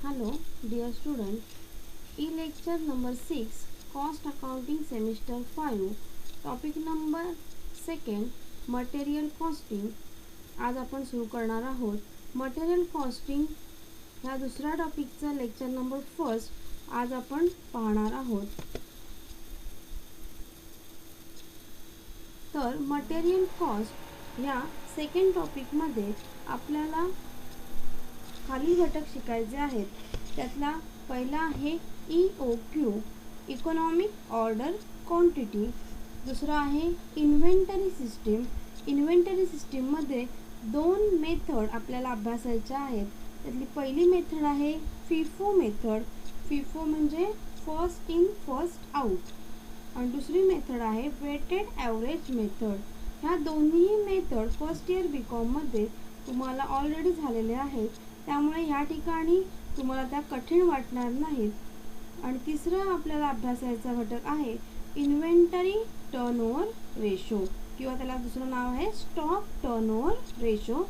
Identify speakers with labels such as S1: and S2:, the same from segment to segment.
S1: Hello, dear student. E-lecture number 6, Cost Accounting Semester 5, Topic number 2, Material Costing. आज आपण सुरू करणार आहोत मटेरियल कॉस्टिंग ह्या दुसऱ्या टॉपिकचा लेक्चर नंबर 1 आज आपण पाहणार आहोत. तर मटेरियल कॉस्ट ह्या सेकंड टॉपिकमध्ये आपल्याला खाली घटक शिकायचे आहेत. त्यातला पहिला आहे EOQ, इकॉनॉमिक ऑर्डर क्वांटिटी. दुसरा आहे इन्व्हेंटरी सिस्टीम. इन्व्हेंटरी सिस्टीममध्ये दोन मेथड आपल्याला अभ्यासायच्या आहेत. त्यातली पहिली मेथड आहे फिफो मेथड. फिफो म्हणजे फर्स्ट इन फर्स्ट आउट. आणि दुसरी मेथड आहे वेटेड ॲव्हरेज मेथड. ह्या दोन्ही मेथड फर्स्ट इयर BComमध्ये तुम्हाला ऑलरेडी झालेले आहेत, त्यामुळे ह्या ठिकाणी तुम्हाला त्या कठीण वाटणार नाहीत. आणि तिसरा आपल्याला अभ्यासायचा घटक आहे इन्व्हेंटरी टर्नओव्हर रेशो, किंवा त्याला दुसरं नाव आहे स्टॉक टर्नओव्हर रेशो.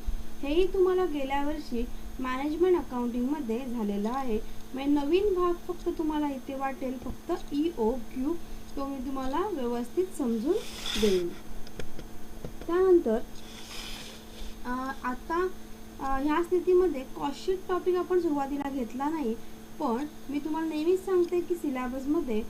S1: हेही तुम्हाला गेल्या वर्षी मॅनेजमेंट अकाउंटिंगमध्ये झालेलं आहे. म्हणजे नवीन भाग फक्त तुम्हाला इथे वाटेल फक्त EOQ, तो मी तुम्हाला व्यवस्थित समजून देईन. त्यानंतर आता ह्या स्थितीमध्ये कॉस्टशीट टॉपिक आपण सुरुवातीला घेतला नाही, पण मी तुम्हाला नेहमीच सांगते की सिलेबसमध्ये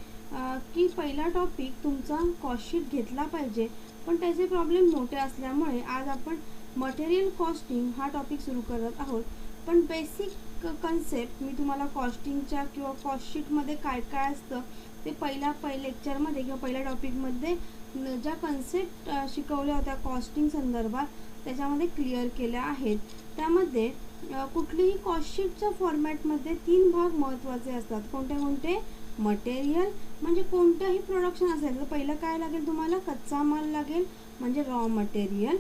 S1: की पहिला टॉपिक तुमचा कॉस्टशीट घेतला पाहिजे, पण त्याचे प्रॉब्लेम मोठे असल्यामुळे आज आपण मटेरियल कॉस्टिंग हा टॉपिक सुरू करत आहोत. पण बेसिक कन्सेप्ट मी तुम्हाला कॉस्टिंगच्या किंवा कॉस्टशीटमध्ये काय काय असतं ते पहिल्या लेक्चरमध्ये किंवा पहिल्या टॉपिकमध्ये ज्या कन्सेप्ट शिकवल्या होत्या कॉस्टिंग संदर्भात त्याच्यामध्ये क्लिअर केल्या आहेत. त्यामध्ये कुठलीही कॉस्टशीटच्या फॉर्मॅटमध्ये 3 भाग महत्त्वाचे असतात. कोणते कोणते? मटेरियल म्हणजे कोणत्याही प्रोडक्शन असेल तर पहिलं काय लागेल तुम्हाला? कच्चा माल लागेल म्हणजे रॉ मटेरियल.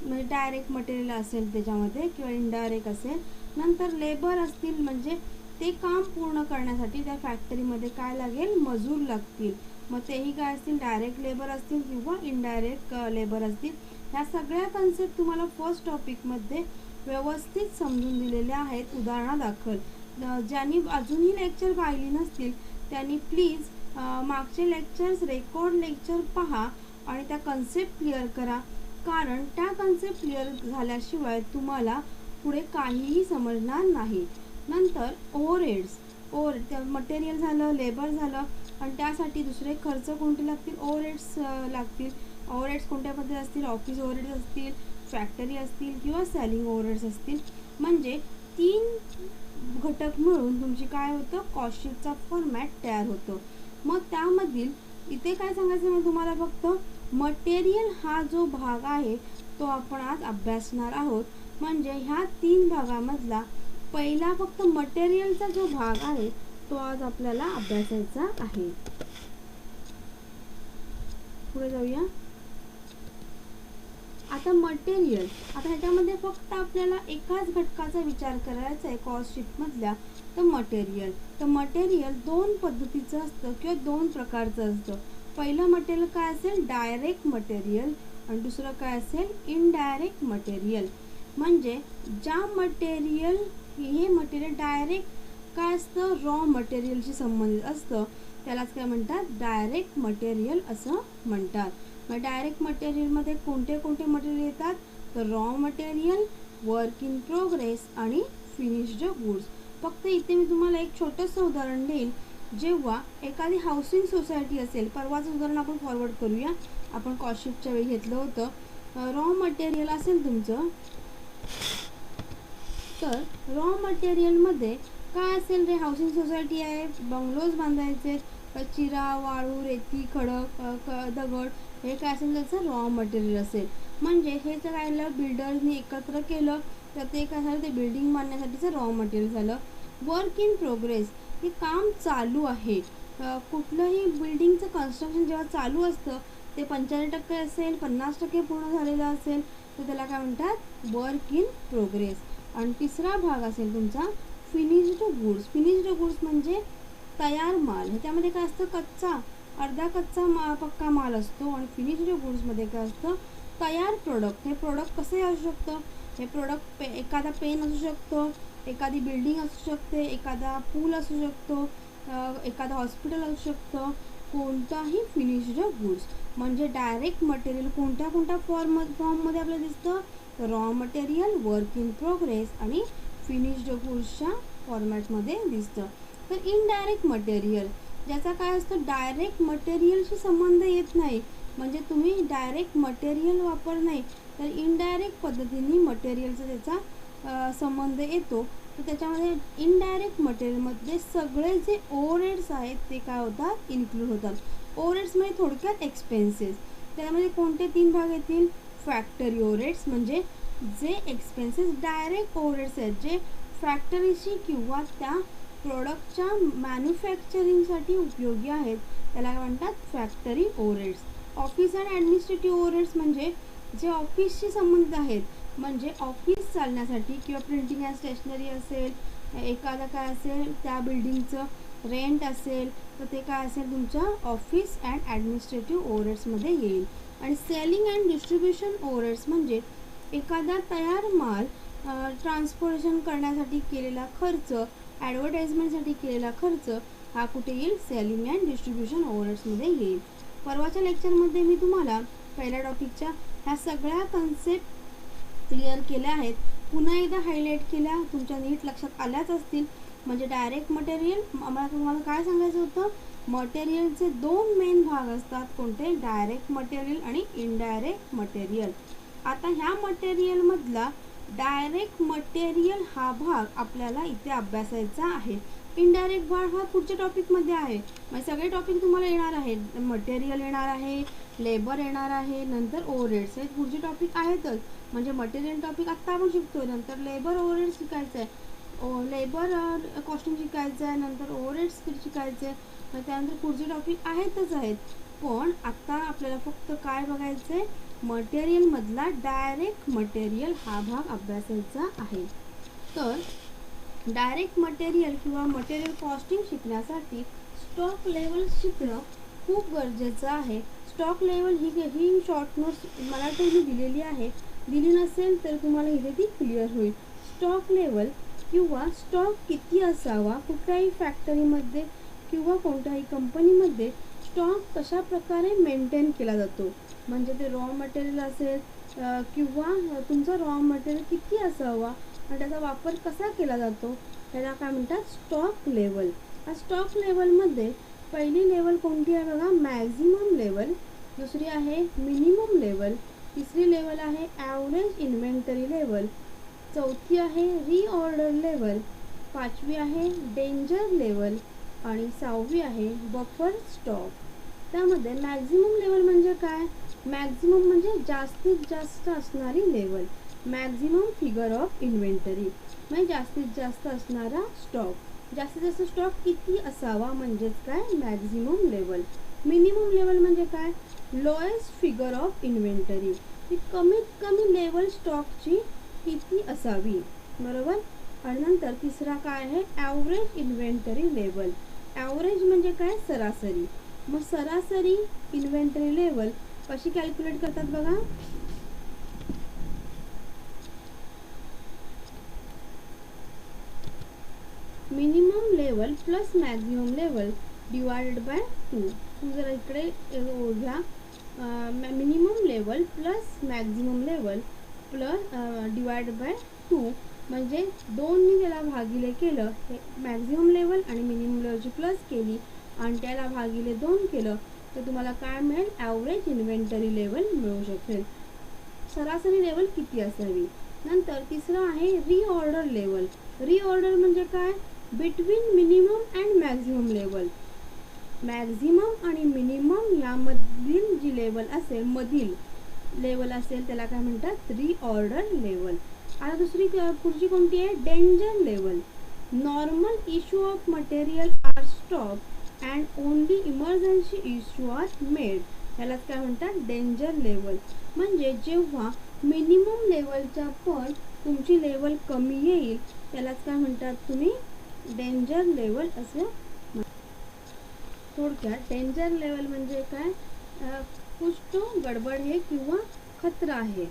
S1: म्हणजे डायरेक्ट मटेरियल असेल त्याच्यामध्ये किंवा इनडायरेक्ट असेल. नंतर लेबर असतील म्हणजे ते काम पूर्ण करण्यासाठी त्या फॅक्टरीमध्ये काय लागेल? मजूर लागतील. मग तेही काय असतील? डायरेक्ट लेबर असतील किंवा इनडायरेक्ट लेबर असतील. ह्या सगळ्या कन्सेप्ट तुम्हाला फर्स्ट टॉपिकमध्ये व्यवस्थित समजून दिलेल्या आहेत उदाहरणादाखल. ज्यांनी अजूनही लेक्चर पाहिली नसतील त्यांनी प्लीज मागचे लेक्चर्स रेकॉर्ड लेक्चर पहा आणि त्या कन्सेप्ट क्लिअर करा, कारण त्या कन्सेप्ट क्लिअर झाल्याशिवाय तुम्हाला पुढे काहीही समजणार नाही. नंतर ओव्हरहेड्स. मटेरियल झालं, लेबर झालं, आणि त्यासाठी दुसरे खर्च कोणते लागतील? ओव्हरहेड्स लागतील. ओव्हरहेड्स कोणत्या पद्धती असतील? ऑफिस ओव्हरहेड्स असतील, फॅक्टरी असतील किंवा सेलिंग ओव्हरहेड्स असतील. म्हणजे 3 घटक मिळून तुमची काय होतं? कॉस्टशीटचा फॉर्मॅट तयार होतो. मग त्यामधील इथे काय सांगायचं मी तुम्हाला? फक्त मटेरियल हा जो भाग आहे तो आपण आज अभ्यासणार आहोत. म्हणजे ह्या 3 भागामधला पहिला फक्त मटेरियलचा जो भाग आहे तो आज आपल्याला अभ्यासायचा आहे. पुढे जाऊया. आता मटेरियल, आता ह्याच्यामध्ये फक्त आपल्याला एकाच घटकाचा विचार करायचा आहे कॉस्टशीटमधल्या, तर मटेरियल. तर मटेरियल 2 पद्धतीचं असतं किंवा 2 प्रकारचं असतं. पहिलं मटेरियल काय असेल? Direct material. आणि दुसरं काय असेल? Indirect material. म्हणजे ज्या मटेरियल हे मटेरियल डायरेक्ट काय असतं? रॉ मटेरियलशी संबंधित असतं, त्यालाच काय म्हणतात? डायरेक्ट मटेरियल असं म्हणतात. मग डायरेक्ट मटेरियलमध्ये कोणते कोणते मटेरियल येतात? तर raw material, work in progress आणि फिनिश्ड गुड्स. फक्त इथे मी तुम्हाला एक छोटंसं उदाहरण देईन. जेव्हा एखादी हाऊसिंग सोसायटी असेल, परवाचं उदाहरण आपण फॉरवर्ड करूया, आपण कॉस्टशीटच्या वेळी घेतलं होतं. रॉ मटेरियल असेल तुमचं, तर रॉ मटेरियलमध्ये काय असेल? रे हाऊसिंग सोसायटी आहे, बंगलोज बांधायचे, चिरा, वाळू, रेती, खडक, दगड, हे काय असेल? त्याचं रॉ मटेरियल असेल. म्हणजे हे जर राहिलं बिल्डर्सनी एकत्र केलं तर ते काय झालं? ते बिल्डिंग बांधण्यासाठीचं रॉ मटेरियल झालं. वर्क इन प्रोग्रेस, हे काम चालू आहे. कुठलंही बिल्डिंगचं कन्स्ट्रक्शन जेव्हा चालू असतं ते 95% असेल, 50% पूर्ण झालेलं असेल तर त्याला काय म्हणतात? Work in progress. आणि तिसरा भाग असेल तुमचा फिनिश्ड गुड्स. फिनिश्ड गुड्स म्हणजे तयार माल. ह्याच्यामध्ये काय असतं? कच्चा, अर्धा कच्चा पक्का माल असतो. आणि फिनिश्ड गुड्समध्ये काय असतं? तयार प्रोडक्ट. हे प्रोडक्ट कसंही असू शकतं. हे प्रोडक्ट एखादा पेन असू शकतो, एखादी बिल्डिंग असू शकते, एखादा पूल असू शकतो, एखादं हॉस्पिटल असू शकतं, कोणताही फिनिश्ड गुड्स. म्हणजे डायरेक्ट मटेरियल कोणत्या कोणत्या फॉर्ममध्ये आपल्याला दिसतं, raw material, work in progress आणि फिनिश्ड गुड्सच्या फॉर्मॅटमध्ये दिसतं. तर इनडायरेक्ट मटेरियल ज्याचा काय असतं, डायरेक्ट मटेरियलशी संबंध येत नाही, म्हणजे तुम्ही डायरेक्ट मटेरियल वापर नाही तर इनडायरेक्ट पद्धतीने मटेरियलचा त्याचा संबंध येतो. तर त्याच्यामध्ये इनडायरेक्ट मटेरियलमध्ये सगळे जे ओव्हरहेड्स आहेत ते काय होतात, इन्क्लूड होतात. ओव्हरहेड्स म्हणजे थोडक्यात एक्सपेन्सेस. त्यामध्ये कोणते 3 भाग येतील, फॅक्टरी ओव्हरहेड्स म्हणजे जे एक्सपेन्सेस डायरेक्ट ओव्हरहेड्स आहेत, जे फॅक्टरीशी किंवा त्या प्रोडक्टच्या मॅन्युफॅक्चरिंगसाठी उपयोगी आहेत, त्याला काय म्हणतात, factory overheads. Office and administrative overheads म्हणजे जे ऑफिसशी संबंधित आहेत, म्हणजे ऑफिस चालण्यासाठी किंवा प्रिंटिंग अँड स्टेशनरी असेल, एखादा काय असेल त्या बिल्डिंगचं रेंट असेल तर ते काय असेल तुमच्या ऑफिस अँड ॲडमिनिस्ट्रेटिव्ह ओव्हरहेड्समध्ये येईल. आणि सेलिंग अँड डिस्ट्रीब्युशन ओव्हरहेड्स म्हणजे एखादा तयार माल ट्रान्सपोर्टेशन करण्यासाठी केलेला खर्च, ॲडव्हर्टाइजमेंटसाठी केलेला खर्च हा कुठे येईल, सेलिंग अँड डिस्ट्रीब्युशन ओव्हरहेड्समध्ये येईल. परवाच्या लेक्चरमध्ये मी तुम्हाला पहिल्या टॉपिकच्या ह्या सगळ्या कन्सेप्ट क्लिअर केल्या आहेत, पुन्हा एकदा हायलाईट केल्या, तुमच्या नीट लक्षात आल्याच असतील. म्हणजे डायरेक्ट मटेरियल, आम्हाला तुम्हाला काय सांगायचं होतं, मटेरियलचे 2 मेन भाग असतात, कोणते, डायरेक्ट मटेरियल आणि इनडायरेक्ट मटेरियल. आता ह्या मटेरियलमधला डायरेक्ट मटेरियल हा भाग आपल्याला इथे अभ्यासायचा आहे. इनडायरेक्ट भाग हा पुढच्या टॉपिकमध्ये आहे. म्हणजे सगळे टॉपिक तुम्हाला येणार आहेत, मटेरियल येणार आहे, लेबर येणार आहे, नंतर ओव्हरहेड्स, हे पुढचे टॉपिक आहेतच. म्हणजे मटेरियल टॉपिक आत्ता आपण शिकतोय, नंतर लेबर ओव्हरहेड शिकायचं आहे, लेबर कॉस्टिंग शिकायचं आहे, नंतर ओव्हरहेड्स शिकायचं आहे, त्यानंतर पुढचे टॉपिक आहेतच आहेत. पण आत्ता आपल्याला फक्त काय बघायचं आहे, मटेरियलमधला डायरेक्ट मटेरियल हा भाग अभ्यासायचा आहे. तर डायरेक्ट मटेरियल किंवा मटेरियल कॉस्टिंग शिकण्यासाठी स्टॉक लेवल शिकणं खूप गरजेचं आहे. स्टॉक लेवल ही शॉर्ट नोट्स मला तुम्ही दिलेली आहे, दिली नसेल तर तुम्हाला इथे ती क्लिअर होईल. स्टॉक लेवल किंवा स्टॉक किती असावा, कुठल्याही फॅक्टरीमध्ये किंवा कोणत्याही कंपनीमध्ये स्टॉक कशा प्रकारे मेंटेन केला जातो, म्हणजे ते रॉ मटेरियल असेल किंवा तुमचा रॉ मटेरियल किती असावा आणि त्याचा वापर कसा केला जातो, त्याला काय म्हणतात, स्टॉक लेवल. स्टॉक लेवलमध्ये पहिली लेवल कोणती आहे बघा, मॅक्झिमम लेवल, दुसरी आहे मिनिमम लेवल, तिसरी लेवल आहे ॲव्हरेज इन्व्हेंटरी लेवल, चौथी आहे रीऑर्डर लेवल, पाचवी आहे डेंजर लेवल आणि 6वी आहे बफर स्टॉक. त्यामध्ये मॅक्झिमम लेवल म्हणजे काय, मॅक्झिमम म्हणजे जास्तीत जास्त असणारी level, maximum figure of inventory म्हणजे जास्तीत जास्त असणारा स्टॉक. जास्तीत जास्त स्टॉक किती असावा म्हणजेच काय, मॅक्झिमम लेवल. मिनिमम लेवल म्हणजे काय, लोएस्ट फिगर ऑफ इन्व्हेंटरी, ही कमीत कमी लेवल स्टॉकची किती असावी, बरोबर. आणि नंतर तिसरा काय आहे, ॲव्हरेज इन्व्हेंटरी लेवल. ॲव्हरेज म्हणजे काय, सरासरी. मग सरासरी इन्व्हेंटरी लेवल कशी कॅल्क्युलेट करतात बघा, minimum level plus maximum level divided by 2. तुम्ही जरा इकडे घ्या, minimum level plus maximum level plus divided by 2 म्हणजे 2नी त्याला भागिले केलं, हे मॅक्झिमम लेवल आणि मिनिमम लेवलची प्लस केली आणि त्याला भागिले 2 केलं तर तुम्हाला काय मिळेल, ॲव्हरेज इन्व्हेंटरी लेवल मिळू शकेल. सरासरी लेवल किती असावी. नंतर तिसरं आहे रीऑर्डर लेवल. रीऑर्डर म्हणजे काय, between minimum and maximum level. Maximum आणि मिनिमम यामधील जी लेवल असेल, मधील लेवल असेल त्याला काय म्हणतात, रीऑर्डर लेवल. आता दुसरी पुढची कोणती आहे, danger level. Normal issue of material are stop and only emergency issue are made, ह्यालाच काय म्हणतात, डेंजर लेवल. म्हणजे जेव्हा मिनिमम लेवलच्या पण तुमची लेवल कमी येईल त्यालाच काय म्हणतात तुम्ही, डेंजर लेवल असं. थोडक्यात डेंजर लेवल म्हणजे काय, कुछ तो गडबड है किंवा खतरा आहे.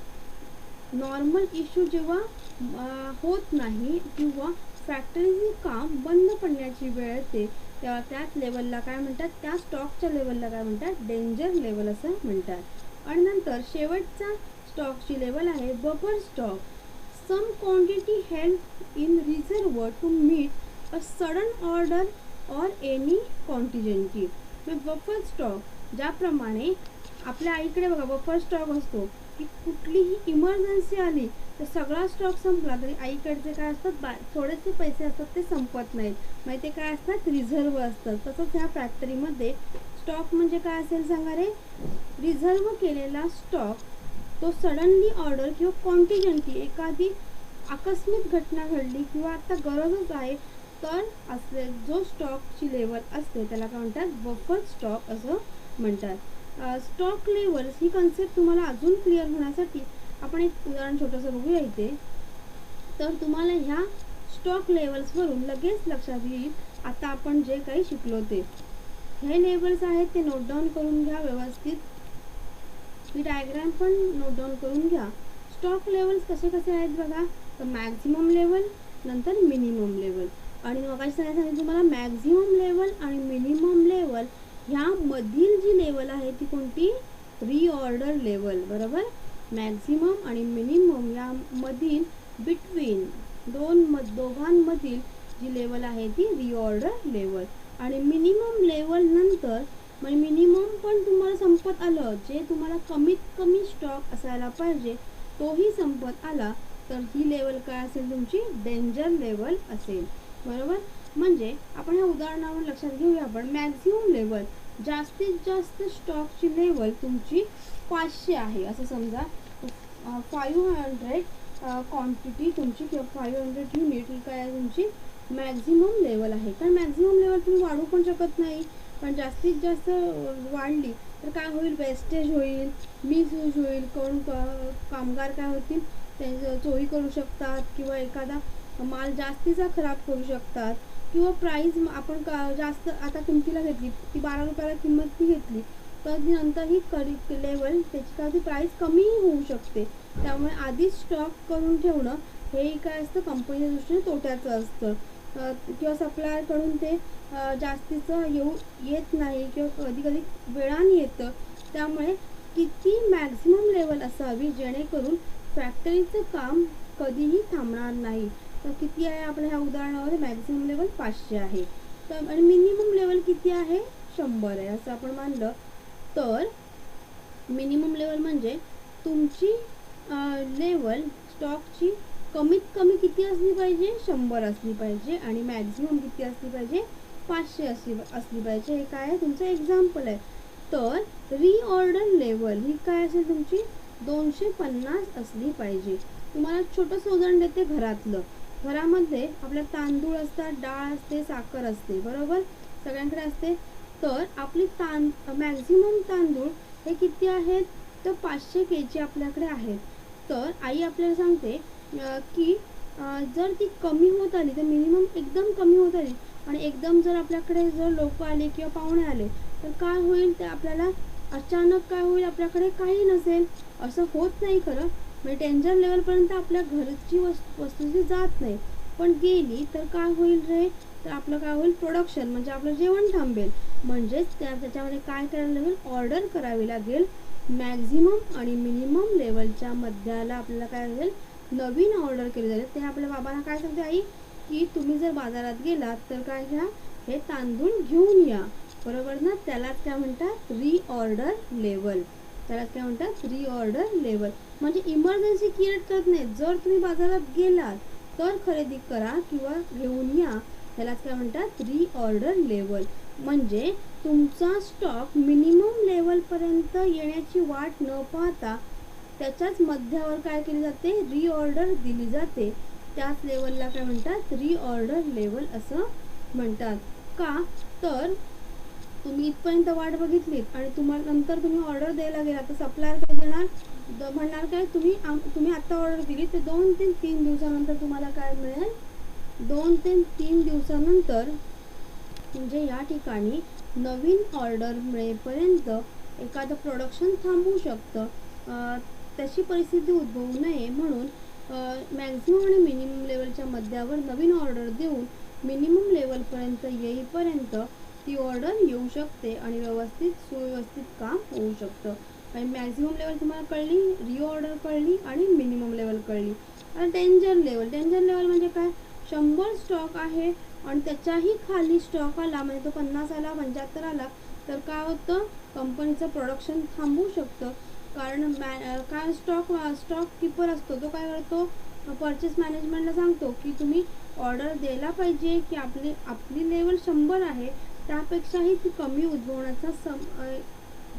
S1: नॉर्मल इश्यू जेव्हा होत नाही किंवा फॅक्टरीचे काम बंद पडण्याची वेळ येते तेव्हा त्याच लेवलला काय म्हणतात, त्या स्टॉकच्या लेवलला काय म्हणतात, डेंजर लेवल असं म्हणतात. आणि नंतर शेवटचा स्टॉकची लेवल आहे buffer stock. Some quantity held in reserve to meet a sudden order or any contingency. Buffer stock ज्याप्रमाणे आपल्या आईकडे बघा बफर स्टॉक असतो की कुठलीही इमर्जन्सी आली तर सगळा स्टॉक संपला तरी आईकडचे काय असतात, थोडेसे पैसे असतात ते संपत नाहीत, मग ते काय असतात, रिझर्व असतात. तसंच ह्या फॅक्टरीमध्ये स्टॉक म्हणजे काय असेल सांगा रे, रिझर्व केलेला स्टॉक. तो सडनली ऑर्डर किंवा कॉन्टिजेंटी, एखादी आकस्मिक घटना घडली किंवा आता गरजच आहे तर असले जो स्टॉकची लेवल असते त्याला काय म्हणतात, बफर स्टॉक असं म्हणतात. स्टॉक लेवल्स ही कन्सेप्ट तुम्हाला अजून क्लिअर होण्यासाठी आपण एक उदाहरण छोटंसं बघूया इथे. तर तुम्हाला ह्या स्टॉक लेवल्सवरून लगेच लक्षात येईल आता आपण जे काही शिकलो ते. हे लेवल्स आहेत ते नोट डाऊन करून घ्या व्यवस्थित. ही डायग्राम पण नोट डाऊन करून घ्या. स्टॉक लेवल्स कसे कसे आहेत बघा, तर मॅक्झिमम लेवल, नंतर मिनिमम लेवल. आणि मगाशी सांगितलं तुम्हाला मॅक्झिमम लेवल आणि मिनिमम लेवल ह्यामधील जी लेवल आहे ती कोणती, रिऑर्डर लेवल. बरोबर, मॅक्झिमम आणि मिनिमम यामधील बिटवीन दोघांमधील जी लेवल आहे ती रिऑर्डर लेवल. आणि मिनिमम लेवल नंतर म्हणजे मिनिमम पण तुम्हाला संपत आलं, जे तुम्हाला कमीत कमी स्टॉक असायला पाहिजे तोही संपत आला तर ही लेवल काय असेल तुमची, डेंजर लेवल असेल. बरोबर, म्हणजे आपण ह्या उदाहरणावरून लक्षात घेऊया आपण. मॅक्झिमम लेवल, जास्तीत जास्त स्टॉकची लेवल तुमची 500 आहे असं समजा. 500 क्वांटिटी तुमची किंवा 500 युनिट ही काय आहे तुमची मॅक्झिमम लेवल आहे. कारण मॅक्झिमम लेवल तुम्ही वाढू पण शकत नाही, पण जास्तीत जास्त वाढली तर काय होईल, वेस्टेज होईल, मिसयूज होईल, कोण कामगार काय होतील ते चोरी करू शकतात किंवा एखादा माल जास्तीचा खराब करू शकतात किंवा प्राईस आपण जास्त आता किमतीला घेतली, ती 12 रुपयाला किंमत ती घेतली तर नंतर ही लेवल त्याची काय ती प्राईस कमी होऊ शकते. त्यामुळे आधीच स्टॉक करून ठेवणं हे काय असतं, कंपनीच्या दृष्टीने तोट्याचं असतं. किंवा सप्लायरकडून ते जास्तीचं येत नाही किंवा कधी कधी वेळाने येतं. त्यामुळे किती मॅक्झिमम लेवल असावी जेणेकरून फॅक्टरीचं काम कधीही थांबणार नाही. तर किती आहे आपल्या ह्या उदाहरणामध्ये, मॅक्झिमम लेवल 500 आहे. तर आणि मिनिमम लेवल किती आहे, 100 आहे असं आपण मानलं तर मिनिमम लेवल म्हणजे तुमची लेवल स्टॉकची कमीत कमी किती असली पाहिजे, 100 असली पाहिजे आणि मॅक्झिमम किती असली पाहिजे, 500 असली पाहिजे. हे काय आहे तुमचं एक्झाम्पल आहे. तर रिऑर्डर लेवल ही काय असेल तुमची 250 असली पाहिजे. तुम्हाला छोटंसं उदाहरण देते घरातलं. घरामध्ये आपल्या तांदूळ असतात, डाळ असते, साखर असते, बरोबर, सगळ्यांकडे असते. तर आपली मॅक्झिमम तांदूळ हे किती आहेत, तर 500 kg आपल्याकडे आहेत. तर आई आपल्याला सांगते की जर ती कमी होत आली तर मिनिमम एकदम कमी होत आली आणि एकदम जर आपल्याकडे जर लोक आले किंवा पाहुणे आले तर काय होईल, ते आपल्याला अचानक काय होईल, आपल्याकडे काही नसेल. असं होत नाही खरं, म्हणजे डेंजर लेवलपर्यंत आपल्या घरची वस्तू जात नाही, पण गेली तर काय होईल रे, तर आपलं काय होईल, प्रोडक्शन म्हणजे आपलं जेवण थांबेल. म्हणजेच त्याच्यामध्ये काय करायला लागेल, ऑर्डर करावी लागेल. मॅक्झिमम आणि मिनिमम लेवलच्या मध्याला आपल्याला काय लागेल, नवीन ऑर्डर केली जाईल. ते आपल्या बाबांना काय सांगते आई, की तुम्ही जर बाजारात गेलात तर काय घ्या, हे तांदूळ घेऊन या. बरोबर ना, त्यालाच काय म्हणतात, रिऑर्डर लेवल. त्यालाच काय म्हणतात, रिऑर्डर लेवल. म्हणजे इमर्जन्सी क्रिएट करत नाही, जर तुम्ही बाजारात गेलात तर खरेदी करा किंवा घेऊन या, त्यालाच काय म्हणतात, रिऑर्डर लेवल. म्हणजे तुमचा स्टॉक मिनिमम लेवलपर्यंत येण्याची वाट न पाहता त्याच्याच मध्यावर काय केली जाते, रिऑर्डर दिली जाते. त्याच लेवलला काय म्हणतात, रिऑर्डर लेवल असं म्हणतात. का तर तुम्ही इथपर्यंत वाट बघितलीत आणि तुम्हाला नंतर तुम्ही ऑर्डर द्यायला गेला तर सप्लायर काय देणार, म्हणणार काय, तुम्ही आत्ता ऑर्डर दिली तर 2 ते 3 दिवसानंतर तुम्हाला काय मिळेल, 2 ते 3 दिवसानंतर. म्हणजे या ठिकाणी नवीन ऑर्डर मिळेपर्यंत एखादं प्रोडक्शन थांबू शकतं. तशी परिस्थिती उद्भवू नये म्हणून मॅक्झिमम आणि मिनिमम लेवलच्या मध्यावर नवीन ऑर्डर देऊन मिनिमम लेवलपर्यंत येईपर्यंत ती ऑर्डर येऊ शकते आणि सुव्यवस्थित काम होऊ शकतं. आणि मॅक्झिमम लेवल तुम्हाला कळली, रिऑर्डर कळली आणि मिनिमम लेवल कळली. आता डेंजर लेवल म्हणजे काय? 100 स्टॉक आहे आणि त्याच्याही खाली स्टॉक आला, म्हणजे तो 50 आला, 75 आला, तर काय होतं, कंपनीचं प्रोडक्शन थांबू शकतं. कारण काय स्टॉक किपर असतो, तो काय करतो, परचेस मॅनेजमेंटला सांगतो की तुम्ही ऑर्डर द्यायला पाहिजे की आपली लेवल 100 आहे, त्यापेक्षाही ती कमी उद्भवण्याचा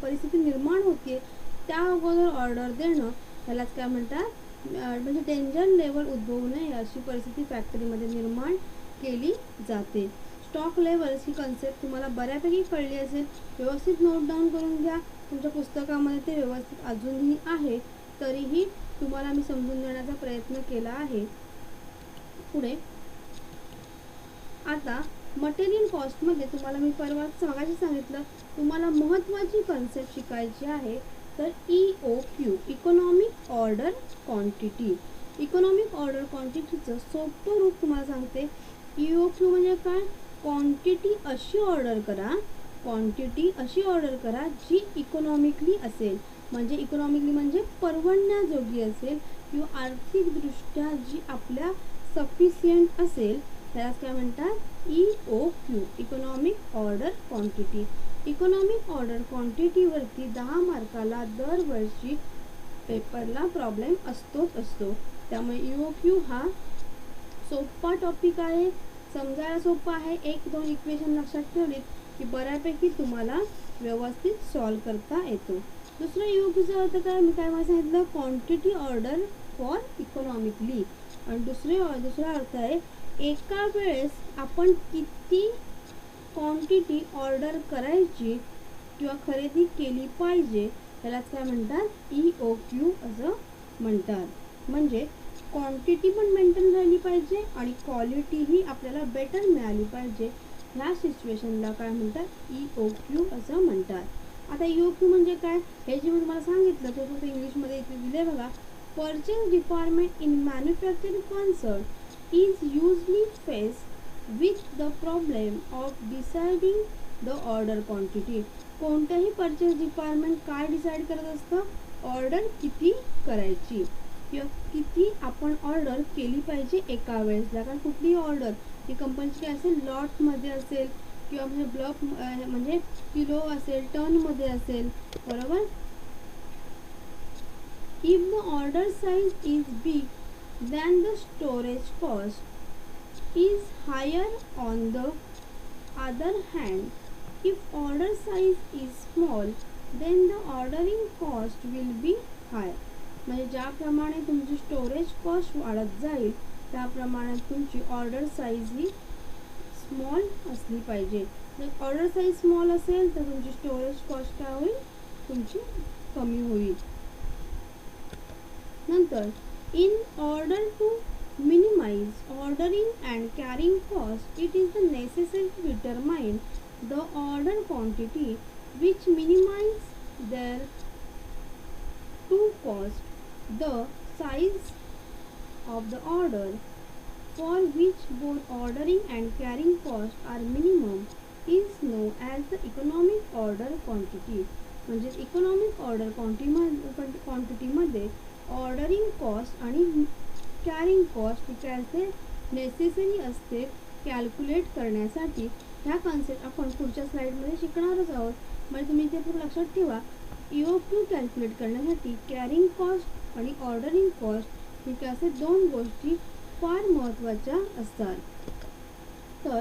S1: परिस्थिती निर्माण होते, त्या अगोदर ऑर्डर देणं, ह्यालाच काय म्हणतात, म्हणजे डेंजर लेवल उद्भवू नये अशी परिस्थिती फॅक्टरीमध्ये निर्माण केली जाते. स्टॉक लेवल्स ही कन्सेप्ट तुम्हाला बऱ्यापैकी कळली असेल. व्यवस्थित नोट डाऊन करून घ्या. तुमच्या पुस्तकामध्ये ते व्यवस्थित अजूनही आहे, तरीही तुम्हाला मी समजून देण्याचा प्रयत्न केला आहे. पुढे आता मटेरियल कॉस्टमध्ये तुम्हाला मी मगाशी सांगितलं, तुम्हाला महत्त्वाची कन्सेप्ट शिकायची आहे. तर EOQ, economic order quantity. Economic order क्वांटिटीचं सोपं रूप तुम्हाला सांगते. EOQ म्हणजे काय? क्वांटिटी अशी ऑर्डर करा जी इकॉनॉमिकली असेल, म्हणजे इकॉनॉमिकली म्हणजे परवडण्याजोगी असेल किंवा आर्थिकदृष्ट्या जी आपल्या सफिशियंट असेल, त्यालाच काय म्हणतात, EOQ, economic order quantity. Economic order क्वांटिटीवरती 10 मार्काला दरवर्षी पेपरला प्रॉब्लेम असतो. त्यामुळे EOQ हा सोपा टॉपिक आहे, समजायला सोपा आहे. 1-2 इक्वेशन लक्षात ठेवलीत की बऱ्यापैकी तुम्हाला व्यवस्थित सॉल्व करता येतो. दुसरं EOQचा अर्थ काय, मी काय सांगितलं, क्वांटिटी ऑर्डर फॉर इकॉनॉमिकली. आणि दुसरा अर्थ आहे, एका वेळेस आपण किती क्वांटिटी ऑर्डर करायची किंवा खरेदी केली पाहिजे, त्यालाच काय म्हणतात, EOQ असं म्हणतात. म्हणजे क्वांटिटी पण मेंटेन राहिली पाहिजे आणि क्वालिटीही आपल्याला बेटर मिळाली पाहिजे. ह्या सिच्युएशनला काय म्हणतात, EOQ असं म्हणतात. आता EOQ म्हणजे काय, हे जे मी तुम्हाला सांगितलं ते फक्त इंग्लिशमध्ये इथे दिले बघा. Purchase department in manufacturing concern is usually faced with the problem of deciding the order quantity. कोणत्याही परचेस डिपार्टमेंट काय डिसाईड करत असतं, ऑर्डर किती करायची किंवा किती आपण ऑर्डर केली पाहिजे एका वेळेसला. कारण कुठलीही ऑर्डर ही कंपनीची काय असेल, लॉटमध्ये असेल किंवा म्हणजे म्हणजे किलो असेल, टनमध्ये असेल, बरोबर. If the order size is big, then the storage cost is higher. On the other hand, if order size is small, then the ordering cost will be high. म्हणजे ज्याप्रमाणे तुमची स्टोरेज कॉस्ट वाढत जाईल, त्याप्रमाणे तुमची ऑर्डर साईज ही small असली पाहिजे. जर ऑर्डर साईज स्मॉल असेल तर तुमची स्टोरेज कॉस्ट काय होईल, तुमची कमी होईल. नंतर, in order to minimize ordering and carrying cost, it is necessary to determine the order quantity which minimize their two cost. The size of the order for which both ordering and carrying cost are minimum is known as the economic order quantity. म्हणजे economic order क्वांटिटीमध्ये ordering cost आणि carrying cost ही काय असते, necessary असते calculate करण्यासाठी. ह्या concept आपण पुढच्या स्लाइडमध्ये शिकणारच आहोत. म्हणजे तुम्ही इथे पूर्ण लक्षात ठेवा, EOQ कॅल्क्युलेट करण्यासाठी कॅरिंग कॉस्ट आणि ऑर्डरिंग कॉस्ट ही काय असते, 2 गोष्टी फार महत्त्वाच्या असतात. तर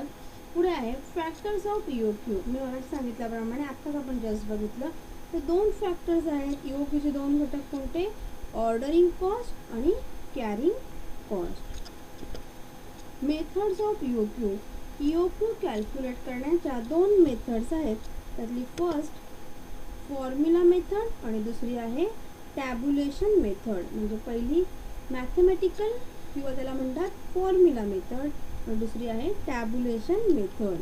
S1: पुढे आहे फॅक्टर्स ऑफ EOQ. मी मगाशी सांगितल्याप्रमाणे आत्ताच आपण जस्ट बघितलं, तर 2 फॅक्टर्स आहेत. EOQचे 2 घटक कोणते, ऑर्डरिंग कॉस्ट आणि carrying cost. Methods of EOQ. EOQ calculate करण्याच्या 2 मेथड्स आहेत. त्यातली फर्स्ट फॉर्म्युला मेथड आणि दुसरी आहे टॅब्युलेशन मेथड. म्हणजे पहिली मॅथमॅटिकल किंवा त्याला म्हणतात फॉर्म्युला मेथड आणि दुसरी आहे टॅब्युलेशन मेथड.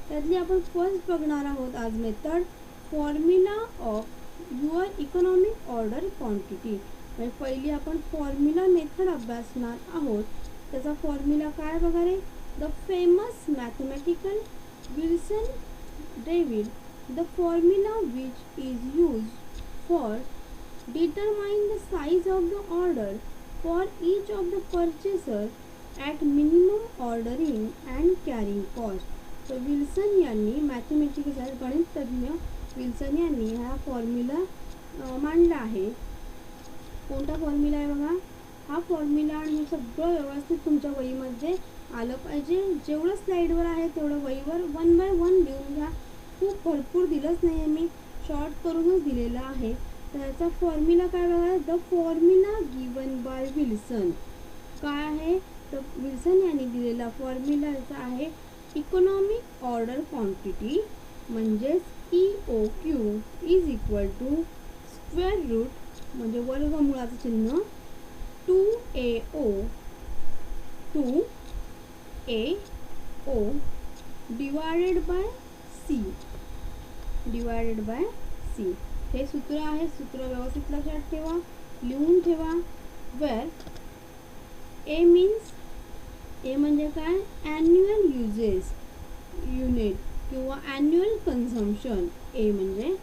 S1: त्यातली आपण फर्स्ट बघणार आहोत आज method, formula of your economic order quantity. म्हणजे पहिली आपण फॉर्म्युला मेथड अभ्यासणार आहोत. त्याचा फॉर्म्युला काय बघा रे, the famous mathematical Wilson David, the formula which is use for determine the size of the order for each of the purchaser at minimum ordering and carrying cost. तर Wilson यांनी mathematical गणित तज्ज्ञ Wilson यांनी हा formula मांडला आहे. कोणता formula आहे बघा, हा फॉर्म्युला, आणि हे सगळं व्यवस्थित तुमच्या वहीमध्ये आलं पाहिजे. जेवढं स्लाईडवर आहे तेवढं वहीवर 1 बाय 1 लिहून घ्या. खूप भरपूर दिलंच नाही आहे, मी शॉर्ट करूनच दिलेलं आहे. त्याचा फॉर्म्युला काय बघा, the formula given by Wilson काय आहे, तर विल्सन यांनी दिलेला फॉर्म्युलाचा आहे इकॉनॉमिक ऑर्डर क्वांटिटी म्हणजेच EOQ is equal to square root म्हणजे वर्गमुळाचं चिन्ह 2AO डिवायडेड बाय C. हे सूत्र आहे, सूत्र व्यवस्थित लक्षात ठेवा, लिहून ठेवा. वेर ए म्हणजे काय, ॲन्युअल युजेस युनिट किंवा ॲन्युअल कन्झम्पशन ए म्हणजे.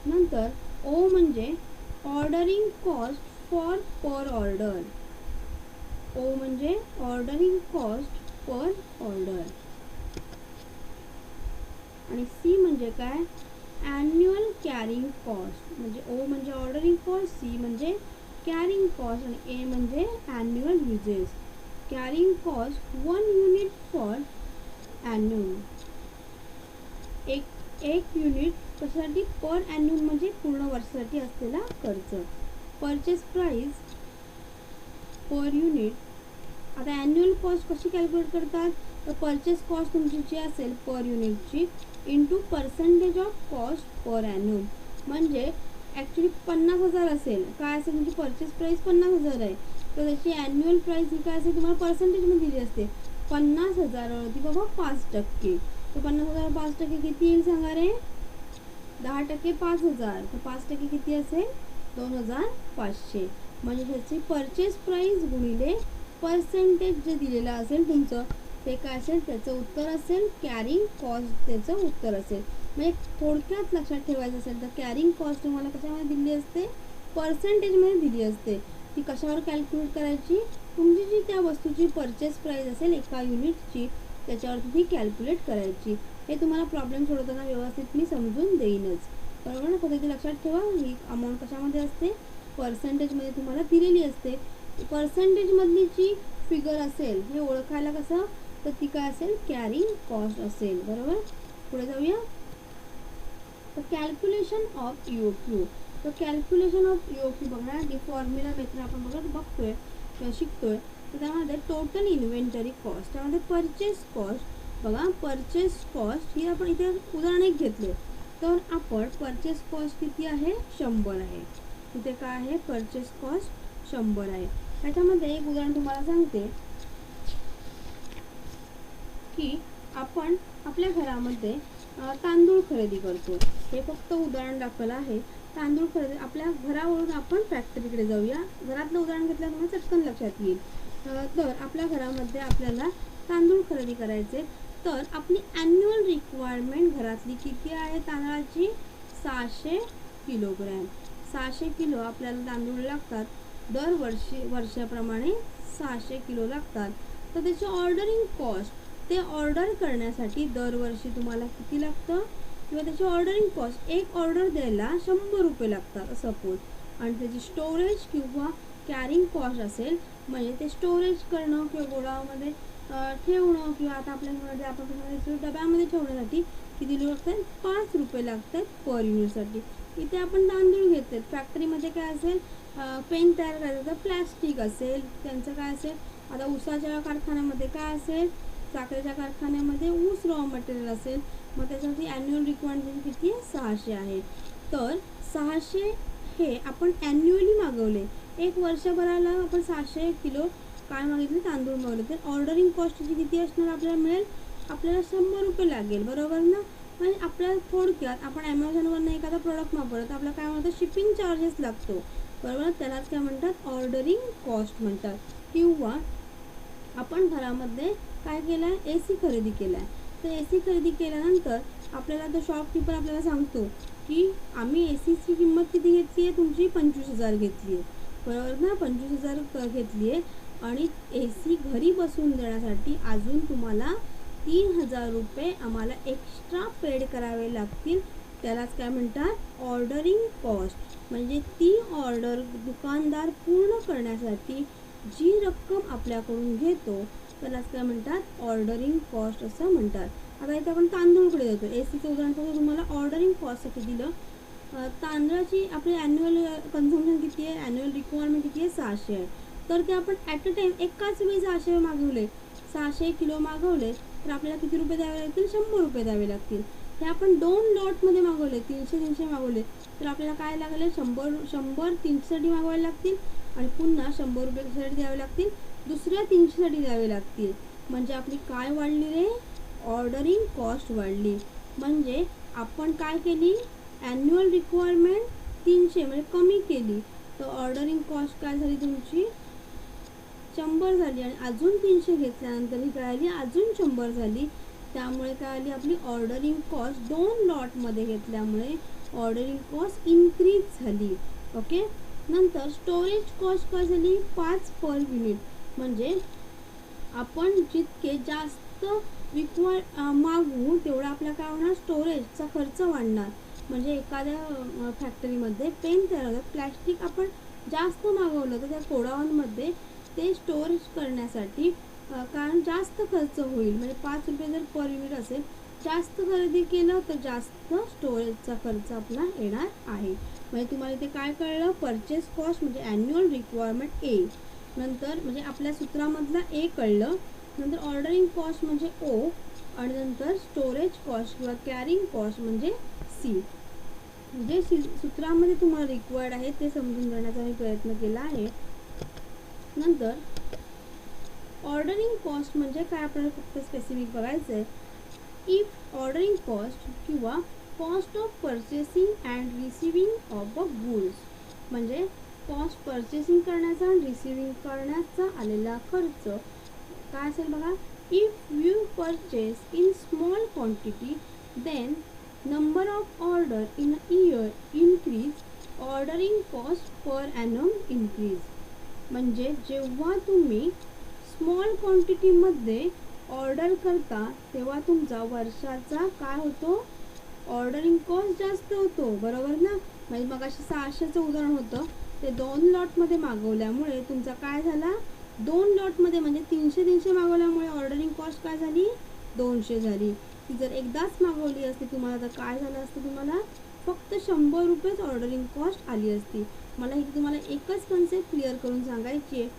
S1: नंतर ओ म्हणजे ordering cost for per order, O म्हणजे ऑर्डरिंग कॉस्ट पर ऑर्डर. आणि सी म्हणजे काय, ॲन्युअल कॅरिंग कॉस्ट, म्हणजे ओ म्हणजे ऑर्डरिंग कॉस्ट, सी म्हणजे कॅरिंग कॉस्ट, आणि ए म्हणजे annual uses. Carrying cost 1 unit for annual, एक युनिट कशासाठी, पर ॲन्युअल म्हणजे पूर्ण वर्षासाठी असलेला खर्च. Purchase price per unit. आता ॲन्युअल कॉस्ट कशी कॅल्क्युलेट करतात, तर परचेस कॉस्ट तुमची जी असेल पर युनिटची into percentage of cost per annual. म्हणजे ॲक्च्युली 50,000 असेल, काय असेल तुमची परचेस प्राईस 50,000 आहे, तर त्याची ॲन्युअल प्राईस ही काय असेल तुम्हाला पर्सेंटेजमध्ये दिली असते. 50,000वरती बाबा 5%, तर 50,000 5% किती येईल सांगा रे, 10% 5,000, तर 5% किती असेल 2,500. म्हणजे ह्याची परचेस प्राईस गुणिले पर्सेंटेज जे दिलेलं असेल तुमचं ते काय असेल, त्याचं उत्तर असेल कॅरिंग कॉस्ट, त्याचं उत्तर असेल. म्हणजे थोडक्यात लक्षात ठेवायचं असेल तर कॅरिंग कॉस्ट तुम्हाला कशामध्ये दिली असते, पर्सेंटेजमध्ये दिली असते. ती कशावर कॅल्क्युलेट करायची, तुमची जी त्या वस्तूची परचेस प्राईस असेल एका युनिटची त्याच्यावरती ती कॅल्क्युलेट करायची. हे तुम्हाला प्रॉब्लेम सोडवताना व्यवस्थित मी समजून देईनच, बरोबर ना. पद्धती लक्षात ठेवा, ही अमाऊंट कशामध्ये असते, पर्सेंटेजमध्ये तुम्हाला दिलेली असते. पर्सेंटेजमधली जी फिगर असेल हे ओळखायला कसं, तर ती काय असेल, कॅरिंग कॉस्ट असेल, बरोबर. पुढे जाऊया. तर कॅल्क्युलेशन ऑफ EOQ. तर कॅल्क्युलेशन ऑफ EOQ बघा, जी फॉर्म्युला मेथड आपण बघतोय किंवा शिकतोय, तर त्यामध्ये टोटल इन्व्हेंटरी कॉस्ट, त्यामध्ये परचेस कॉस्ट बघा, परचेस कॉस्ट ही आपण इथे उदाहरण एक घेतले, तर आपण परचेस कॉस्ट किती आहे, 100 आहे. इथे काय आहे, परचेस कॉस्ट 100 आहे. त्याच्यामध्ये एक उदाहरण तुम्हाला सांगते की आपण आपल्या घरामध्ये तांदूळ खरेदी करतो. हे फक्त उदाहरण दाखवलं आहे. तांदूळ खरेदी आपल्या घरावरून आपण फॅक्टरीकडे जाऊया. घरातलं उदाहरण घेतलं तुम्हाला चटकन लक्षात येईल. तर आपल्या घरामध्ये आपल्याला तांदूळ खरेदी करायचे, तर आपली ॲन्युअल रिक्वायरमेंट घरातली किती आहे तांदळाची, 600 किलोग्रॅम. 600 किलो आपल्याला तांदूळ लागतात, वर्षाप्रमाणे 600 किलो लागतात. तर त्याची ऑर्डरिंग कॉस्ट, ते ऑर्डर करण्यासाठी दरवर्षी तुम्हाला किती लागतं, किंवा त्याची ऑर्डरिंग कॉस्ट, एक ऑर्डर द्यायला 100 रुपये लागतात सपोज. आणि त्याची स्टोरेज किंवा कॅरिंग कॉस्ट असेल, म्हणजे ते स्टोरेज करणं किंवा गोडाऊनमध्ये ठेवणं, किंवा आता आपल्यामध्ये आपण डब्यामध्ये ठेवण्यासाठी किती लागतात, 5 रुपये लागतात पर युनिटसाठी. इथे आपण तांदूळ घेतात, फॅक्टरीमध्ये काय असेल, पेन तयार करायचं तर प्लॅस्टिक असेल, त्यांचं काय असेल, आता ऊसाच्या कारखान्यामध्ये काय असेल, साखरेच्या कारखान्यामध्ये ऊस रॉ मटेरियल असेल, मग त्याच्यासाठी ॲन्युअल रिक्वायरमेंट किती आहे, 600 आहे. तर 600 हे आपण ॲन्युअली मागवले, एक वर्षभराला आपण 600 किलो काय मागितले, तांदूळ मागवले, तर ऑर्डरिंग कॉस्टची किती असणार आपल्याला मिळेल, आपल्याला 100 रुपये लागेल, बरोबर ना. म्हणजे आपल्याला थोडक्यात आपण ॲमेझॉनवरनं एखादा प्रोडक्ट मागवलं तर आपल्याला काय म्हणतं, शिपिंग चार्जेस लागतो. बरोबर, त्यालाच काय म्हणतात, ऑर्डरिंग कॉस्ट म्हणतात. किंवा आपण घरामध्ये काय केलं आहे, ए सी खरेदी केला आहे. तर ए सी खरेदी केल्यानंतर आपल्याला तो शॉपकीपर आपल्याला सांगतो की आम्ही ए सीची किंमत किती घेतली आहे, तुमची 25,000 घेतली आहे, बरोबर ना, 25,000 घेतली आहे. आणि ए सी घरी बसवून देण्यासाठी अजून तुम्हाला 3,000 रुपये आम्हाला एक्स्ट्रा पेड करावे लागतील. त्यालाच काय म्हणतात, ऑर्डरिंग कॉस्ट. म्हणजे ती ऑर्डर दुकानदार पूर्ण करण्यासाठी जी रक्कम आपल्याकडून घेतो त्यालाच काय म्हणतात, ऑर्डरिंग कॉस्ट असं म्हणतात. आता इथे आपण तांदूळकडे देतो. ए सीचं उदाहरण फक्त तुम्हाला ऑर्डरिंग कॉस्टसाठी दिलं. तांदळाची आपली ॲन्युअल कन्झम्पशन किती आहे, ॲन्युअल रिक्वायरमेंट किती आहे, 600 आहे. तर ते आपण ॲट अ टाईम एकाच वेळी 600 मागवले, 600 किलो मागवले, तर आपल्याला किती रुपये द्यावे लागतील, 100 रुपये द्यावे लागतील. हे आपण 2 लॉटमध्ये मागवले, 300 मागवले, तर आपल्याला काय लागले, 100 300साठी मागवायला लागतील आणि पुन्हा 100 रुपये कशासाठी द्यावे लागतील, दुसऱ्या 300साठी द्यावे लागतील. म्हणजे आपली काय वाढली रे, ऑर्डरिंग कॉस्ट वाढली. म्हणजे आपण काय केली, ॲन्युअल रिक्वायरमेंट 300 म्हणजे कमी केली, तर ऑर्डरिंग कॉस्ट काय झाली तुमची, 100 झाली. आणि अजून 300 घेतल्यानंतर ही काय आली, अजून 100 झाली. त्यामुळे काय आली, आपली ऑर्डरिंग कॉस्ट 2 लॉटमध्ये घेतल्यामुळे ऑर्डरिंग कॉस्ट इन्क्रीज झाली. ओके. नंतर स्टोरेज कॉस्ट काय झाली, 5 पर युनिट. म्हणजे आपण जितके जास्त मागवू तेवढा आपला काय होणार, स्टोरेजचा खर्च वाढणार. म्हणजे एखाद्या फॅक्टरीमध्ये पेन तयार होतात, प्लॅस्टिक आपण जास्त मागवलं तर त्या गोडाऊनमध्ये ते स्टोरेज करण्यासाठी कारण जास्त खर्च होईल. म्हणजे 5 रुपये जर पर युनिट असेल, जास्त खरेदी केलं तर जास्त स्टोरेजचा खर्च आपला येणार आहे. म्हणजे तुम्हाला इथे काय कळलं, परचेस कॉस्ट म्हणजे ॲन्युअल रिक्वायरमेंट ए, नंतर म्हणजे आपल्या सूत्रामधला ए कळलं, नंतर ऑर्डरिंग कॉस्ट म्हणजे ओ, आणि नंतर स्टोरेज कॉस्ट किंवा कॅरिंग कॉस्ट म्हणजे सी. जे सूत्रामध्ये तुम्हाला रिक्वायर्ड आहे ते समजून घेण्याचा मी प्रयत्न केला आहे. नंतर ऑर्डरिंग कॉस्ट म्हणजे काय आपल्याला फक्त स्पेसिफिक बघायचं आहे. इफ ऑर्डरिंग कॉस्ट किंवा cost of purchasing and receiving of a goods, म्हणजे कॉस्ट परचेसिंग करण्याचा आणि रिसिविंग करण्याचा आलेला खर्च काय असेल बघा. If you purchase in small quantity then number of order in a year increase, ordering cost per annum increase. म्हणजे जेव्हा तुम्ही स्मॉल क्वांटिटीमध्ये ऑर्डर करता तेव्हा तुमचा वर्षाचा काय होतो, ऑर्डरिंग कॉस्ट जास्त होतो, बरोबर ना. म्हणजे मग अशी 600चं उदाहरण होतं, ते 2 लॉटमध्ये मागवल्यामुळे तुमचा काय झाला, 2 लॉटमध्ये म्हणजे 300 मागवल्यामुळे ऑर्डरिंग कॉस्ट काय झाली, 200 झाली. ती जर एकदाच मागवली असती तुम्हाला तर काय झालं असतं, तुम्हाला फक्त 100 रुपयेच ऑर्डरिंग कॉस्ट आली असती. मला इथे तुम्हाला एकच कन्सेप्ट क्लिअर करून सांगायची आहे,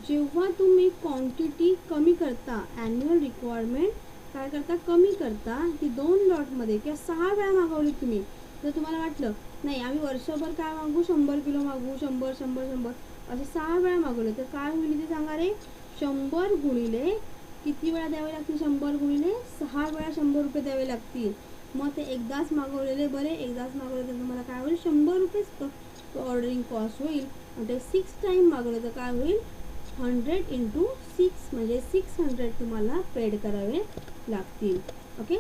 S1: जेव्हा तुम्ही क्वांटिटी कमी करता, ॲन्युअल रिक्वायरमेंट काय करता, कमी करता, ती 2 लॉटमध्ये किंवा 6 वेळा मागवली तुम्ही, जर तुम्हाला वाटलं नाही आम्ही वर्षभर काय मागू, 100 किलो मागू, 100 असे 6 वेळा मागवले, तर काय होईल ते सांगा रे, 100 गुणिले किती वेळा द्यावे लागतील, 100 गुणिले 6 वेळा 100 रुपये द्यावे लागतील. मग ते एकदाच मागवलेले बरे, एकदाच मागवले तर तुम्हाला काय होईल, 100 रुपयेच ऑर्डरिंग कॉस्ट होईल. आणि ते 6 टाईम मागवलं तर काय होईल, 100 × 6 म्हणजे 600 तुम्हाला पेड करावे लागतील. ओके.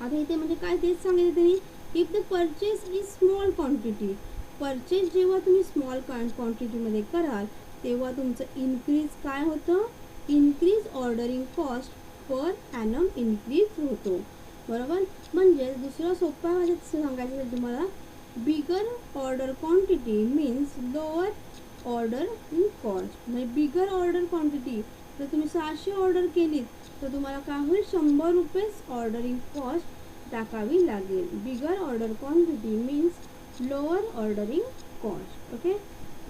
S1: आता इथे म्हणजे काय तेच सांगितलं त्यांनी, if the purchase is small quantity, purchase जेव्हा तुम्ही स्मॉल क्वांटिटीमध्ये कराल तेव्हा तुमचं इन्क्रीज काय होतं, increase ordering cost per annum increase होतो, बरोबर. म्हणजे दुसरं सोप्या भाषेत सांगायचं तुम्हाला, bigger order quantity means lower order in cost. म्हणजे बिगर ऑर्डर क्वांटिटी जर तुम्ही 600 ऑर्डर केलीत तर तुम्हाला काय होईल, 100 रुपयेच ऑर्डरिंग कॉस्ट टाकावी लागेल. Bigger order quantity means lower ordering cost. Okay.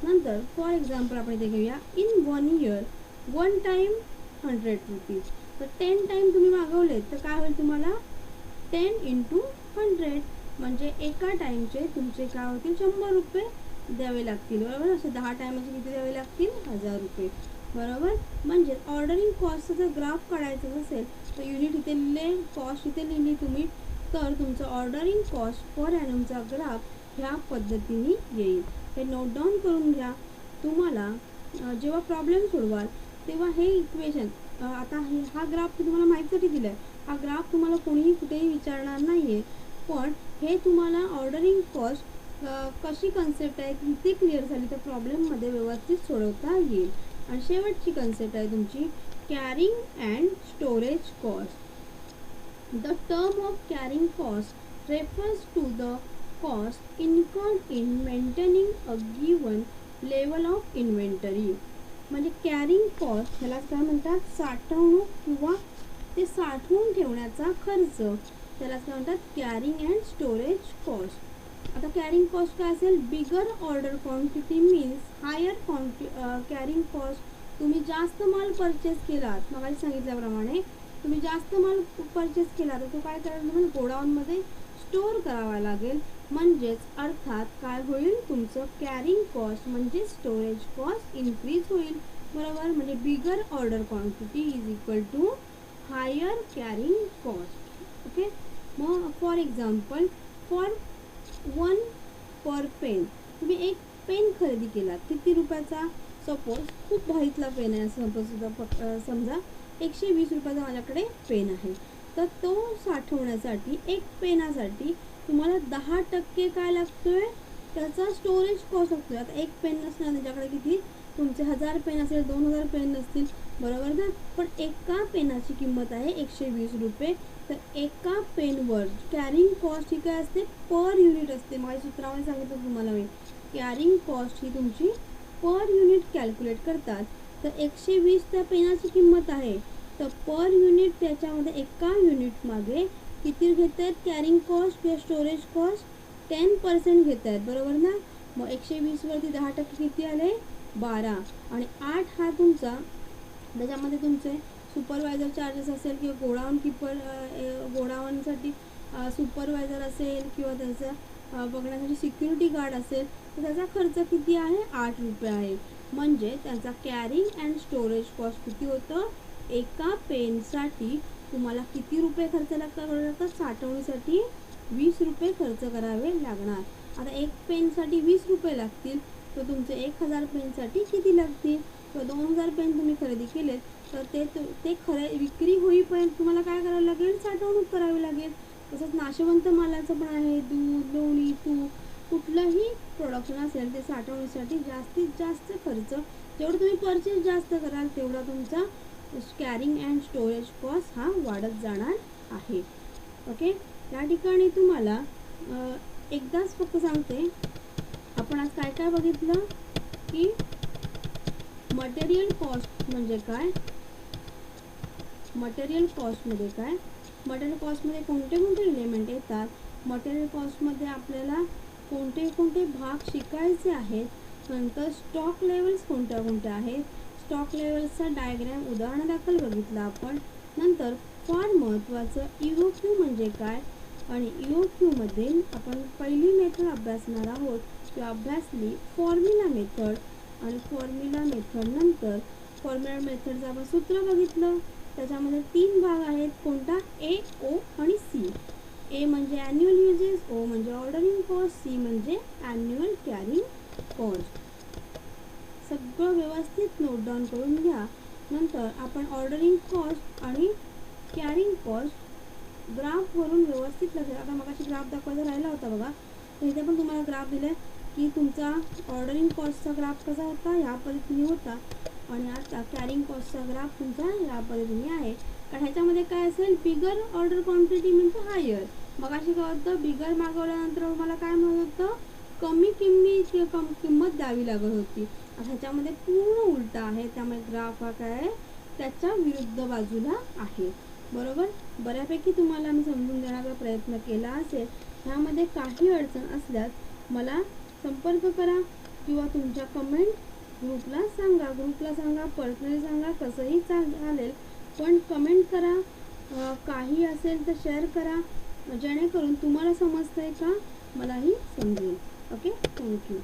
S1: नंतर फॉर एक्झाम्पल आपण इथे घेऊया, इन 1 इयर 1 टाईम 100 रुपीज. तर 10 टाईम तुम्ही मागवले तर काय होईल, तुम्हाला 10 × 100 म्हणजे एका टाईमचे तुमचे काय होतील, 100 रुपये द्यावे लागतील, बरोबर. असे 10 टायमाचे किती द्यावे लागतील, 1000 रुपये, बरोबर. म्हणजे ऑर्डरिंग कॉस्टचा जर ग्राफ काढायचा असेल तर युनिट इथे लिहिले, कॉस्ट इथे लिहिली तुम्ही, तर तुमचं ऑर्डरिंग कॉस्ट पर ॲनमचा ग्राफ ह्या पद्धतीने येईल. हे नोट डाऊन करून घ्या. तुम्हाला जेव्हा प्रॉब्लेम सोडवाल तेव्हा हे इक्वेशन आता हा ग्राफ तुम्हाला माहितीसाठी दिला आहे. हा ग्राफ तुम्हाला कोणीही कुठेही विचारणार नाही आहे, पण हे तुम्हाला ऑर्डरिंग कॉस्ट कशी कन्सेप्ट आहे ती क्लिअर झाली तर प्रॉब्लेममध्ये व्यवस्थित सोडवता येईल. आणि शेवटची कन्सेप्ट आहे तुमची carrying and storage cost. The term of carrying cost refers to the cost incurred in maintaining a given level of inventory. म्हणजे कॅरिंग कॉस्ट ह्यालाच काय म्हणतात, साठवणूक किंवा ते साठवून ठेवण्याचा खर्च, त्यालाच काय म्हणतात कॅरिंग अँड स्टोरेज कॉस्ट. आता कॅरिंग कॉस्ट काय असेल, bigger order quantity means higher carrying cost. तुम्ही जास्त माल परचेस केलात, मग सांगितल्याप्रमाणे तुम्ही जास्त माल परचेस केला तर तो काय करायला लागेल, गोडाऊनमध्ये स्टोअर करावा लागेल. म्हणजेच अर्थात काय होईल, तुमचं कॅरिंग कॉस्ट म्हणजे स्टोरेज कॉस्ट इन्क्रीज होईल. बरोबर, म्हणजे bigger order quantity is equal to higher carrying cost. Okay, मग for example for 1 per pen, तुम्ही एक पेन खरेदी केला, किती रुपयाचा, सपोज खूप भारीतला पेन आहे सपोज, समजा 120 रुपयाचा माझ्याकडे पेन आहे. तर तो साठवण्यासाठी एक पेनासाठी तुम्हाला 10% काय लागतोय, त्याचा स्टोरेज कॉस्ट लागतोय. आता एक पेन नसणार तुमच्याकडे, किती तुमचे 1000 पेन असेल, 2000 पेन नसतील, बरोबर ना. पण एका पेनाची किंमत आहे 120 रुपये. तर एका पेनवर कॅरिंग कॉस्ट ही काय असते, पर युनिट असते. माझ्या सूत्रामध्ये सांगितलं तुम्हाला मी, कॅरिंग कॉस्ट ही तुमची पर युनिट कॅल्क्युलेट करतात. तर 120 त्या पेनाची किंमत आहे, तर पर युनिट त्याच्यामध्ये एका युनिट मागे किती घेत आहेत कॅरिंग कॉस्ट किंवा स्टोरेज कॉस्ट, 10% घेत आहेत, बरोबर ना. मग 120 वरती 10% किती आले, 12. आणि 8 हा तुमचा, त्याच्यामध्ये तुमचे सुपरवायझर चार्जेस असेल किंवा गोडाऊन कीपर, गोडाऊनसाठी सुपरवायझर असेल किंवा त्यांचं बघण्यासाठी सिक्युरिटी गार्ड असेल, तर त्याचा खर्च किती आहे, 8 रुपये आहे. म्हणजे त्यांचा कॅरिंग अँड स्टोरेज कॉस्ट किती होतं, एका पेनसाठी तुम्हाला किती रुपये खर्च लागतात, साठवणीसाठी 20 रुपये खर्च करावे लागणार. आता एक पेनसाठी 20 रुपये लागतील, तर तुमचे 1000 पेनसाठी किती लागतील, तर 2000 पेन तुम्ही खरेदी केलेत, तर ते विक्री होईपर्यंत तुम्हाला काय करावं लागेल, साठवणूक करावी लागेल. तसंच नाशवंत मालाचं पण आहे, दूध, लोणी, तूप, कुठलंही प्रोडक्शन असेल ते साठवणीसाठी जास्तीत जास्त खर्च, जेवढं तुम्ही परचेस जास्त कराल तेवढा तुमचा कॅरिंग अँड स्टोरेज कॉस्ट हा वाढत जाणार आहे. ओके, या ठिकाणी तुम्हाला एकदाच फक्त सांगते, आपण आज काय काय बघितलं की मटेरियल कॉस्ट म्हणजे काय, मटेरियल कॉस्टमध्ये काय, मटेरियल कॉस्टमध्ये कोणते कोणते एलिमेंट येतात, मटेरियल कॉस्टमध्ये आपल्याला कोणते कोणते भाग शिकायचे आहेत, नंतर स्टॉक लेवल्स कोणत्या कोणत्या आहेत, स्टॉक लेवल्सचा डायग्रॅम उदाहरणादाखल बघितला आपण. नंतर फार महत्त्वाचं EOQ म्हणजे काय, आणि EOQमध्ये आपण पहिली मेथड अभ्यासणार आहोत किंवा अभ्यासली फॉर्म्युला मेथड. आणि फॉर्म्युला मेथड नंतर फॉर्म्युला मेथडचं आपण सूत्र बघितलं. त्याच्यामध्ये 3 भाग आहेत, कोणता, A, O आणि C. A म्हणजे ॲन्युअल युजेस, O म्हणजे ऑर्डरिंग कॉस्ट, C म्हणजे ॲन्युअल कॅरिंग कॉस्ट. सगळं व्यवस्थित नोट डाऊन करून घ्या. नंतर आपण ऑर्डरिंग कॉस्ट आणि कॅरिंग कॉस्ट ग्राफवरून व्यवस्थित लक्षात. आता मगाशी ग्राफ दाखवायचा राहिला होता बघा, तर इथे पण तुम्हाला ग्राफ दिला की तुमचा ऑर्डरिंग कॉस्टचा ग्राफ कसा होता, ह्या पद्धतीने होता, आणि आता कॅरिंग कॉस्टचा ग्राफ तुमचा ह्या पद्धतीने आहे. कारण ह्याच्यामध्ये काय असेल, बिगर ऑर्डर क्वांटिटी म्हणजे हायर. मगाशी काय होतं, बिगर मागवल्यानंतर मला काय म्हणत होतं, कमी किंमत द्यावी लागत होती. ह्याच्यामध्ये पूर्ण उलटा आहे, त्यामुळे ग्राफ हा काय आहे, त्याच्या विरुद्ध बाजूला आहे. बरोबर, बऱ्यापैकी तुम्हाला मी समजून देण्याचा प्रयत्न केला असेल. ह्यामध्ये काही अडचण असल्यास मला संपर्क करा किंवा तुमच्या कमेंट ग्रुपला सांगा, पर्सनली सांगा, कसंही चालेल, पण कमेंट करा. काही असेल तर शेअर करा, जेणेकरून तुम्हाला समजतंय का, मलाही समजेल. Okay, thank you.